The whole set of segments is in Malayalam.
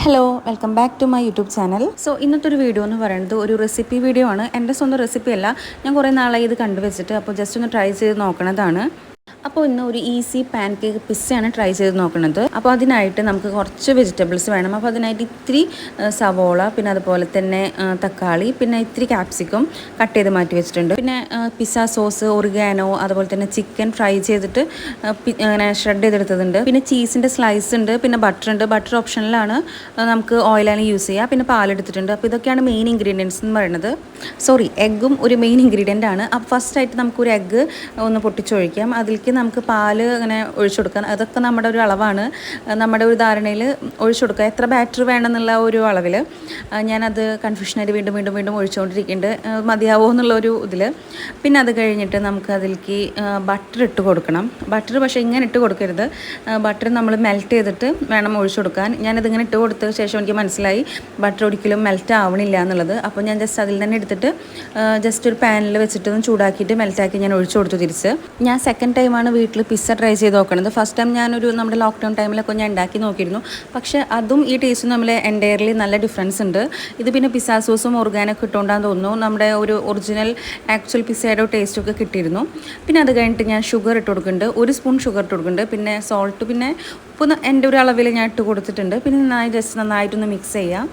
Hello welcome back to my YouTube channel. So ഇന്നത്തെ ഒരു വീഡിയോ എന്ന് പറയുന്നത് ഒരു റെസിപ്പി വീഡിയോ ആണ്. എൻ്റെ സ്വന്തം റെസിപ്പി അല്ല, ഞാൻ കുറേ നാളായി ഇത് കണ്ടുവച്ചിട്ട്, അപ്പോൾ ജസ്റ്റ് ഒന്ന് ട്രൈ ചെയ്ത് നോക്കണതാണ്. അപ്പോൾ ഇന്ന് ഒരു ഈസി പാൻ കേക്ക് പിസ്സയാണ് ട്രൈ ചെയ്ത് നോക്കുന്നത്. അപ്പോൾ അതിനായിട്ട് നമുക്ക് കുറച്ച് വെജിറ്റബിൾസ് വേണം. അപ്പോൾ അതിനായിട്ട് ഇത്തിരി സവോള, പിന്നെ അതുപോലെ തന്നെ തക്കാളി, പിന്നെ ഇത്തിരി ക്യാപ്സിക്കം കട്ട് ചെയ്ത് മാറ്റി വെച്ചിട്ടുണ്ട്. പിന്നെ പിസ്സ സോസ്, ഒറിഗാനോ, അതുപോലെ തന്നെ ചിക്കൻ ഫ്രൈ ചെയ്തിട്ട് അങ്ങനെ ഷ്രെഡ് ചെയ്തെടുത്തതുണ്ട്. പിന്നെ ചീസിൻ്റെ സ്ലൈസ് ഉണ്ട്, പിന്നെ ബട്ടർ ഉണ്ട്. ബട്ടർ ഓപ്ഷനിലാണ്, നമുക്ക് ഓയിലാണ് യൂസ് ചെയ്യുക. പിന്നെ പാലെടുത്തിട്ടുണ്ട്. അപ്പോൾ ഇതൊക്കെയാണ് മെയിൻ ഇൻഗ്രീഡിയൻസ് എന്ന് പറയുന്നത്. എഗ്ഗും ഒരു മെയിൻ ഇൻഗ്രീഡിയൻ്റ് ആണ്. അപ്പോൾ ഫസ്റ്റായിട്ട് നമുക്കൊരു എഗ്ഗ് ഒന്ന് പൊട്ടിച്ചൊഴിക്കാം. അതിലേക്ക് നമുക്ക് പാല് അങ്ങനെ ഒഴിച്ചു കൊടുക്കാം. അതൊക്കെ നമ്മുടെ ഒരു അളവാണ്, നമ്മുടെ ഒരു ധാരണയിൽ ഒഴിച്ചു കൊടുക്കുക. എത്ര ബാറ്റർ വേണമെന്നുള്ള ഒരു അളവിൽ. ഞാനത് കൺഫ്യൂഷനായിട്ട് വീണ്ടും വീണ്ടും വീണ്ടും ഒഴിച്ചുകൊണ്ടിരിക്കുന്നുണ്ട്, മതിയാവോ എന്നുള്ളൊരു ഇതിൽ. പിന്നെ അത് കഴിഞ്ഞിട്ട് നമുക്ക് അതിലേക്ക് ബട്ടർ ഇട്ട് കൊടുക്കണം. ബട്ടർ പക്ഷേ ഇങ്ങനെ ഇട്ട് കൊടുക്കരുത്. ബട്ടർ നമ്മൾ മെൽറ്റ് ചെയ്തിട്ട് വേണം ഒഴിച്ചു കൊടുക്കാൻ. ഞാനതിങ്ങനെ ഇട്ട് കൊടുത്ത ശേഷം എനിക്ക് മനസ്സിലായി ബട്ടർ ഒരിക്കലും മെൽറ്റ് ആവണില്ല എന്നുള്ളത്. അപ്പോൾ ഞാൻ ജസ്റ്റ് അതിൽ തന്നെ എടുത്തിട്ട് ജസ്റ്റ് ഒരു പാനിൽ വെച്ചിട്ട് ചൂടാക്കിയിട്ട് മെൽറ്റാക്കി ഞാൻ ഒഴിച്ചു കൊടുത്തു തിരിച്ച്. ഞാൻ സെക്കൻഡ് ടൈമാണ് വീട്ടിൽ പിസ്സ ട്രൈ ചെയ്ത് നോക്കുന്നത്. ഫസ്റ്റ് ടൈം ഞാനൊരു നമ്മുടെ ലോക്ക്ഡൗൺ ടൈമിലൊക്കെ ഞാൻ ഉണ്ടാക്കി നോക്കിയിരുന്നു. പക്ഷേ അതും ഈ ടേസ്റ്റും തമ്മിൽ എൻ്റയർലി നല്ല ഡിഫറൻസ് ഉണ്ട്. ഇത് പിന്നെ പിസ്സ സോസും ഓർഗാനൊക്കെ ഇട്ടുകൊണ്ടാന്ന് തോന്നുന്നു നമ്മുടെ ഒരു ഒറിജിനൽ ആക്ച്വൽ പിസ്സയുടെ ടേസ്റ്റൊക്കെ കിട്ടിയിരുന്നു. പിന്നെ അത് കഴിഞ്ഞിട്ട് ഞാൻ ഷുഗർ ഇട്ട് കൊടുക്കുന്നുണ്ട്. 1 സ്പൂൺ ഷുഗർ ഇട്ട് കൊടുക്കുന്നുണ്ട്. പിന്നെ സോൾട്ട്, പിന്നെ ഉപ്പ് എൻ്റെ ഒരു അളവിൽ ഞാൻ ഇട്ട് കൊടുത്തിട്ടുണ്ട്. പിന്നെ നന്നായിട്ടൊന്ന് മിക്സ് ചെയ്യാം.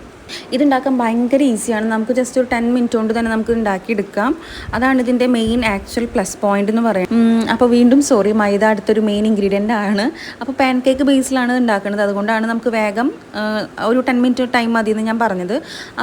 ഇതുണ്ടാക്കാൻ ഭയങ്കര ഈസിയാണ്. നമുക്ക് ജസ്റ്റ് ഒരു 10 മിനിറ്റ് കൊണ്ട് തന്നെ നമുക്ക് ഉണ്ടാക്കിയെടുക്കാം. അതാണ് ഇതിൻ്റെ മെയിൻ ആക്ച്വൽ പ്ലസ് പോയിന്റ് എന്ന് പറയാം. അപ്പോൾ വീണ്ടും മൈദ അടുത്തൊരു മെയിൻ ഇൻഗ്രീഡിയൻ്റ് ആണ്. അപ്പോൾ പാൻ കേക്ക് ബേസിലാണ് ഉണ്ടാക്കുന്നത്. അതുകൊണ്ടാണ് നമുക്ക് വേഗം ഒരു 10 മിനിറ്റ് ടൈം മതി എന്ന് ഞാൻ പറഞ്ഞത്.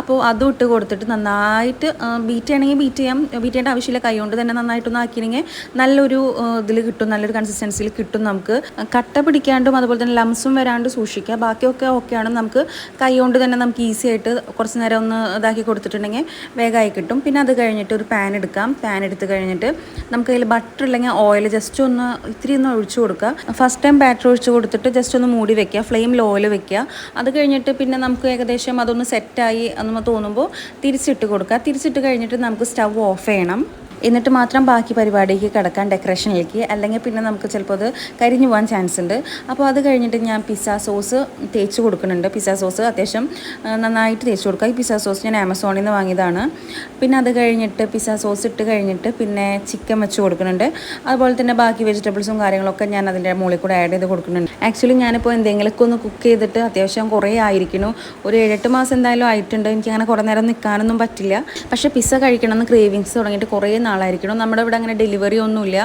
അപ്പോൾ അതും ഇട്ട് കൊടുത്തിട്ട് നന്നായിട്ട് ബീറ്റ് ചെയ്യണമെങ്കിൽ ബീറ്റ് ചെയ്യാം. ബീറ്റ് ചെയ്യേണ്ട ആവശ്യമില്ല. കൈ കൊണ്ട് തന്നെ നന്നായിട്ടൊന്ന് ആക്കിയെങ്കിൽ നല്ലൊരു ഇതിൽ കിട്ടും, നല്ലൊരു കൺസിസ്റ്റൻസിയിൽ കിട്ടും. നമുക്ക് കട്ട പിടിക്കാണ്ടും അതുപോലെ തന്നെ ലംസും വരാണ്ട് സൂക്ഷിക്കുക. ബാക്കിയൊക്കെ ഓക്കെയാണ്. നമുക്ക് കൈ കൊണ്ട് തന്നെ നമുക്ക് ഈസി ആയിട്ട് കുറച്ച് നേരം ഒന്ന് ഇതാക്കി കൊടുത്തിട്ടുണ്ടെങ്കിൽ വേഗമായി കിട്ടും. പിന്നെ അത് കഴിഞ്ഞിട്ട് ഒരു പാൻ എടുക്കാം. പാൻ എടുത്ത് കഴിഞ്ഞിട്ട് നമുക്ക് അതിൽ ബട്ടർ ഇല്ലെങ്കിൽ ഓയിൽ ജസ്റ്റ് ഒന്ന് ഇത്തിരി ഒന്ന് ഒഴിച്ചു കൊടുക്കുക. ഫസ്റ്റ് ടൈം ബാറ്റർ ഒഴിച്ച് കൊടുത്തിട്ട് ജസ്റ്റ് ഒന്ന് മൂടി വെക്കുക. ഫ്ലെയിം ലോയിൽ വെക്കുക. അത് കഴിഞ്ഞിട്ട് പിന്നെ നമുക്ക് ഏകദേശം അതൊന്ന് സെറ്റായി എന്ന് തോന്നുമ്പോൾ തിരിച്ചിട്ട് കൊടുക്കുക. തിരിച്ചിട്ട് കഴിഞ്ഞിട്ട് നമുക്ക് സ്റ്റവ് ഓഫ് ചെയ്യണം. എന്നിട്ട് മാത്രം ബാക്കി പരിപാടിക്ക് കിടക്കാൻ, ഡെക്കറേഷനിലേക്ക്. അല്ലെങ്കിൽ പിന്നെ നമുക്ക് ചിലപ്പോൾ അത് കരിഞ്ഞു പോകാൻ ചാൻസ് ഉണ്ട്. അപ്പോൾ അത് കഴിഞ്ഞിട്ട് ഞാൻ പിസ്സ സോസ് തേച്ച് കൊടുക്കുന്നുണ്ട്. പിസ്സ സോസ് അത്യാവശ്യം നന്നായിട്ട് തേച്ച് കൊടുക്കുക. ഈ പിസ്സ സോസ് ഞാൻ ആമസോണിൽ നിന്ന് വാങ്ങിയതാണ്. പിന്നെ അത് കഴിഞ്ഞിട്ട് പിസ്സ സോസ് ഇട്ട് കഴിഞ്ഞിട്ട് പിന്നെ ചിക്കൻ വെച്ച് കൊടുക്കുന്നുണ്ട്. അതുപോലെ തന്നെ ബാക്കി വെജിറ്റബിൾസും കാര്യങ്ങളൊക്കെ ഞാൻ അതിൻ്റെ മുകളിൽ കൂടെ ആഡ് ചെയ്ത് കൊടുക്കുന്നുണ്ട്. ആക്ച്വലി ഞാനിപ്പോൾ എന്തെങ്കിലുമൊക്കെ ഒന്ന് കുക്ക് ചെയ്തിട്ട് അത്യാവശ്യം കുറേ ആയിരിക്കുന്നു. ഒരു 7-8 മാസം എന്തായാലും ആയിട്ടുണ്ട്. എനിക്കങ്ങനെ കുറേ നേരം നിൽക്കാനൊന്നും പറ്റില്ല. പക്ഷേ പിസ്സ കഴിക്കണമെന്ന് ക്രേവിങ്സ് തുടങ്ങിയിട്ട് കുറേ നാളായിരിക്കണം. നമ്മുടെ ഇവിടെ അങ്ങനെ ഡെലിവറി ഒന്നുമില്ല.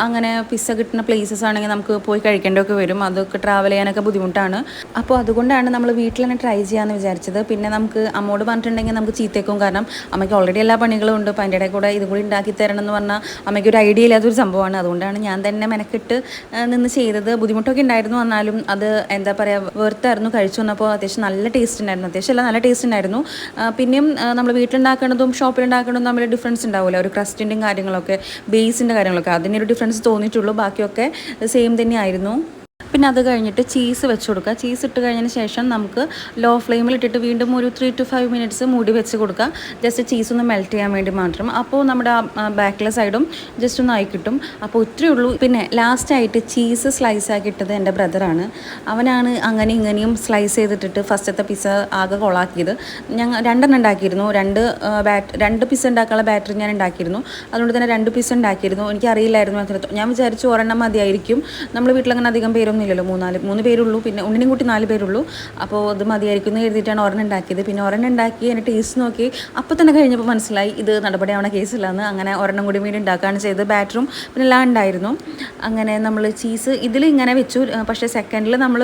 അങ്ങനെ പിസ്സ കിട്ടുന്ന പ്ലേസസ് ആണെങ്കിൽ നമുക്ക് പോയി കഴിക്കേണ്ടതൊക്കെ വരും. അതൊക്കെ ട്രാവൽ ചെയ്യാനൊക്കെ ബുദ്ധിമുട്ടാണ്. അപ്പോൾ അതുകൊണ്ടാണ് നമ്മൾ വീട്ടിൽ തന്നെ ട്രൈ ചെയ്യാമെന്ന് വിചാരിച്ചത്. പിന്നെ നമുക്ക് അമ്മോട് പറഞ്ഞിട്ടുണ്ടെങ്കിൽ നമുക്ക് ചീത്തേക്കും. കാരണം അമ്മയ്ക്ക് ഓൾറെഡി എല്ലാ പണികളും ഉണ്ട്. അപ്പോൾ അതിൻ്റെ ഇടയിൽ കൂടെ ഇതും കൂടി ഉണ്ടാക്കി തരണം എന്ന് പറഞ്ഞാൽ അമ്മയ്ക്ക് ഒരു ഐഡിയ ഇല്ലാത്തൊരു സംഭവമാണ്. അതുകൊണ്ടാണ് ഞാൻ തന്നെ മെനക്കെട്ട് നിന്ന് ചെയ്തത്. ബുദ്ധിമുട്ടൊക്കെ ഉണ്ടായിരുന്നു. എന്നാലും അത് എന്താ പറയുക, വെറുത്തായിരുന്നു. കഴിച്ചു വന്നപ്പോൾ അത്യാവശ്യം നല്ല ടേസ്റ്റ് ഉണ്ടായിരുന്നു. അത്യാവശ്യം നല്ല ടേസ്റ്റ് ഉണ്ടായിരുന്നു. പിന്നെയും നമ്മൾ വീട്ടിലുണ്ടാക്കുന്നതും ഷോപ്പിലുണ്ടാക്കുന്നതും തമ്മിൽ ഡിഫറൻസ് ഉണ്ടാവില്ല. ഒരു ക്രസ്റ്റിൻ്റെയും കാര്യങ്ങളൊക്കെ, ബേസിൻ്റെ കാര്യങ്ങളൊക്കെ അതിനൊരു ഡിഫറൻസ് തോന്നിയിട്ടുള്ളൂ. ബാക്കിയൊക്കെ സെയിം തന്നെയായിരുന്നു. പിന്നെ അത് കഴിഞ്ഞിട്ട് ചീസ് വെച്ച് കൊടുക്കുക. ചീസ് ഇട്ട് കഴിഞ്ഞതിന് ശേഷം നമുക്ക് ലോ ഫ്ലെയിമിൽ ഇട്ടിട്ട് വീണ്ടും ഒരു 3 to 5 മിനിറ്റ്സ് മൂടി വെച്ച് കൊടുക്കുക. ജസ്റ്റ് ചീസ് ഒന്ന് മെൽറ്റ് ചെയ്യാൻ വേണ്ടി മാത്രം. അപ്പോൾ നമ്മുടെ ബാക്കിലെ സൈഡും ജസ്റ്റ് ഒന്ന് ആയി കിട്ടും. അപ്പോൾ ഇത്രയേ ഉള്ളൂ. പിന്നെ ലാസ്റ്റായിട്ട് ചീസ് സ്ലൈസ് ആക്കി ഇട്ടത് എൻ്റെ ബ്രദറാണ്. അവനാണ് അങ്ങനെ ഇങ്ങനെയും സ്ലൈസ് ചെയ്തിട്ടിട്ട് ഫസ്റ്റത്തെ പിസ്സ ആകെ കൊളാക്കിയത്. ഞങ്ങൾ 2 ഉണ്ടാക്കിയിരുന്നു. 2 പിസ്സ ഉണ്ടാക്കാനുള്ള ബാറ്ററി ഞാൻ ഉണ്ടാക്കിയിരുന്നു. അതുകൊണ്ട് തന്നെ 2 പിസ്സ ഉണ്ടാക്കിയിരുന്നു. എനിക്കറിയില്ലായിരുന്നു എത്ര. ഞാൻ വിചാരിച്ചു ഒരെണ്ണം മതിയായിരിക്കും. നമ്മൾ വീട്ടിലങ്ങനെ അധികം പേരൊന്നും ഇല്ലല്ലോ. 3 പേരുള്ളൂ. പിന്നെ ഉണ്ണിനും കൂട്ടി 4 പേരുള്ളൂ. അപ്പോൾ അത് മതിയായിരിക്കും എന്ന് എഴുതിയിട്ടാണ് ഒരെണ്ണം ഉണ്ടാക്കിയത്. പിന്നെ ഒരെണ്ണം ഉണ്ടാക്കി എൻ്റെ ടേസ്റ്റ് നോക്കി അപ്പോൾ തന്നെ കഴിഞ്ഞപ്പോൾ മനസ്സിലായി ഇത് നടപടിയാവണ കേസില്ലാന്ന്. അങ്ങനെ ഒരെണ്ണം കൂടി വേണ്ടി ഉണ്ടാക്കുകയാണ് ചെയ്തത്. ബാറ്ററും പിന്നെ എല്ലാം ഉണ്ടായിരുന്നു. അങ്ങനെ നമ്മൾ ചീസ് ഇതിൽ ഇങ്ങനെ വെച്ചു. പക്ഷേ സെക്കൻഡിൽ നമ്മൾ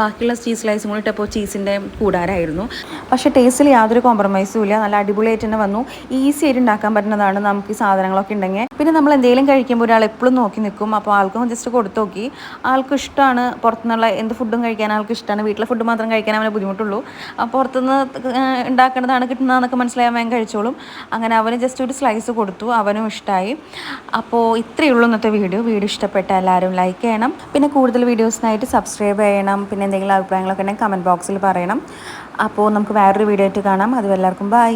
ബാക്കിയുള്ള ചീസ് സ്ലൈസും കൂടി ഇട്ടപ്പോൾ ചീസിൻ്റെ കൂടാരായിരുന്നു. പക്ഷേ ടേസ്റ്റിൽ യാതൊരു കോംപ്രമൈസും ഇല്ല. നല്ല അടിപൊളിയായിട്ട് തന്നെ വന്നു. ഈസി ആയിട്ട് ഉണ്ടാക്കാൻ പറ്റുന്നതാണ് നമുക്ക് ഈ സാധനങ്ങളൊക്കെ ഉണ്ടെങ്കിൽ. പിന്നെ നമ്മൾ എന്തെങ്കിലും കഴിക്കുമ്പോൾ ഒരാൾ എപ്പോഴും നോക്കി നിൽക്കും. അപ്പോൾ ആൾക്കും ജസ്റ്റ് കൊടുത്തു നോക്കി. ആൾക്ക് ഇഷ്ടമാണ് പുറത്തുനിന്നുള്ള എന്ത് ഫുഡും കഴിക്കാൻ ആൾക്ക് ഇഷ്ടമാണ്. വീട്ടിലെ ഫുഡ് മാത്രം കഴിക്കാൻ അവനെ ബുദ്ധിമുട്ടുള്ളൂ. പുറത്തുനിന്ന് ഉണ്ടാക്കേണ്ടതാണ് കിട്ടുന്നതെന്നൊക്കെ മനസ്സിലായാൽ അവൻ കഴിച്ചോളും. അങ്ങനെ അവന് ജസ്റ്റ് ഒരു സ്ലൈസ് കൊടുത്തു. അവനും ഇഷ്ടമായി. അപ്പോൾ ഇത്രയേ ഉള്ളൂ ഇന്നത്തെ വീഡിയോ. ഇഷ്ടപ്പെട്ട എല്ലാവരും ലൈക്ക് ചെയ്യണം. പിന്നെ കൂടുതൽ വീഡിയോസിനായിട്ട് സബ്സ്ക്രൈബ് ചെയ്യണം. പിന്നെ എന്തെങ്കിലും അഭിപ്രായങ്ങളൊക്കെ ഉണ്ടെങ്കിൽ കമൻറ്റ് ബോക്സിൽ പറയണം. അപ്പോൾ നമുക്ക് വേറൊരു വീഡിയോ ആയിട്ട് കാണാം. അതും എല്ലാവർക്കും ബൈ.